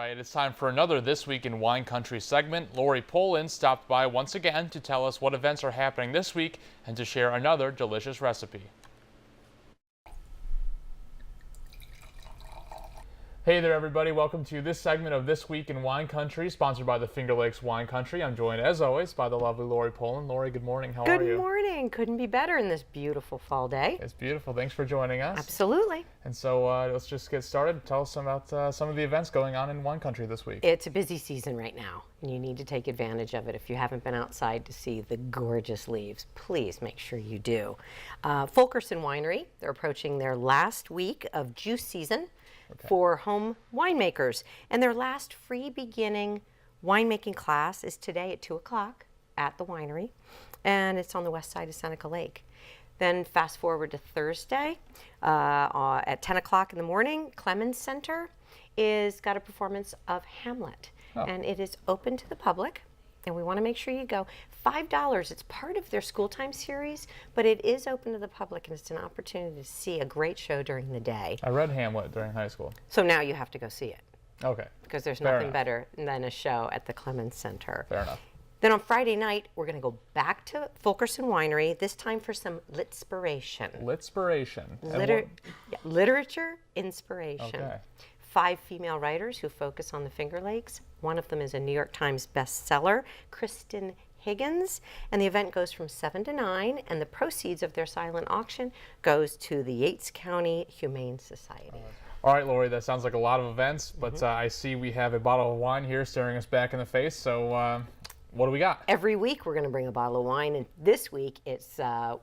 right, it's time for another This Week in Wine Country segment. Lori Polin stopped by once again to tell us what events are happening this week and to share another delicious recipe. Hey there everybody, welcome to this segment of This Week in Wine Country, sponsored by the Finger Lakes Wine Country. I'm joined as always by the lovely Lori Polin. Lori, good morning, how are you? Good morning, couldn't be better in this beautiful fall day. It's beautiful, thanks for joining us. Absolutely. And so let's just get started. Tell us about some of the events going on in Wine Country this week. It's a busy season right now, and you need to take advantage of it. If you haven't been outside to see the gorgeous leaves, please make sure you do. Fulkerson Winery, they're approaching their last week of juice season. Okay. For home winemakers, and their last free beginning winemaking class is today at 2 o'clock at the winery, and it's on the west side of Seneca Lake. Then fast forward to Thursday at 10 o'clock in the morning, Clemens Center is got a performance of Hamlet, and it is open to the public, and we want to make sure you go. $5, it's part of their school time series, but it is open to the public, and it's an opportunity to see a great show during the day. I read Hamlet during high school. So now you have to go see it. Okay. Because there's nothing better than a show at the Clemens Center. Fair enough. Then on Friday night, we're going to go back to Fulkerson Winery, this time for some litspiration. Litspiration. Literature inspiration. Okay. 5 female writers who focus on the Finger Lakes. One of them is a New York Times bestseller, Kristen Higgins, and the event goes from 7 to 9, and the proceeds of their silent auction goes to the Yates County Humane Society. All right, Lori, that sounds like a lot of events, but I see we have a bottle of wine here staring us back in the face, so what do we got? Every week we're going to bring a bottle of wine, and this week it's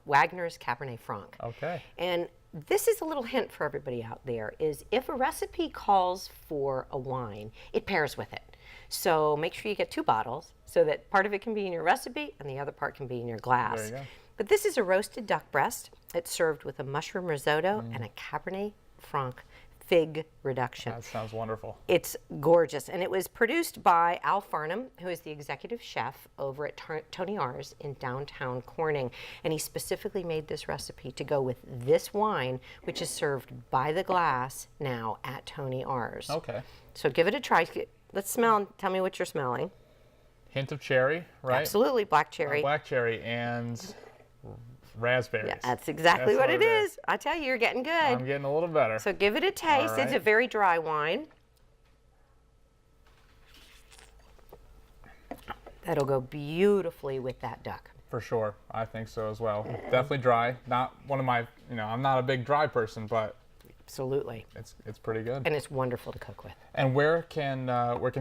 Wagner's Cabernet Franc. Okay. And this is a little hint for everybody out there, is if a recipe calls for a wine, it pairs with it. So make sure you get 2 bottles so that part of it can be in your recipe and the other part can be in your glass. There you go. But this is a roasted duck breast. It's served with a mushroom risotto and a Cabernet Franc fig reduction. That sounds wonderful. It's gorgeous, and it was produced by Al Farnham, who is the executive chef over at Tony R's in downtown Corning, and he specifically made this recipe to go with this wine, which is served by the glass now at Tony R's. Okay. So give it a try. Let's smell and tell me what you're smelling. Hint of cherry, right? Absolutely, black cherry. Black cherry and raspberries. Yeah, that's exactly what it is. I tell you, you're getting good. I'm getting a little better. So give it a taste. All right. It's a very dry wine. That'll go beautifully with that duck. For sure. I think so as well. Definitely dry. Not one of my, I'm not a big dry person, but absolutely. It's pretty good. And it's wonderful to cook with. And where can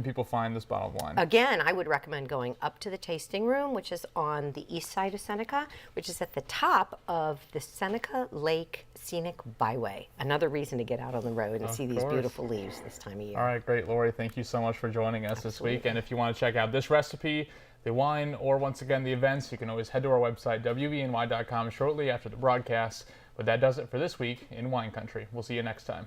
people find this bottle of wine? Again, I would recommend going up to the tasting room, which is on the east side of Seneca, which is at the top of the Seneca Lake Scenic Byway. Another reason to get out on the road and see these beautiful leaves this time of year. All right, great, Lori. Thank you so much for joining us this week. And if you want to check out this recipe, the wine, or once again the events, you can always head to our website, WENY.com, shortly after the broadcast. But that does it for this week in Wine Country. We'll see you next time.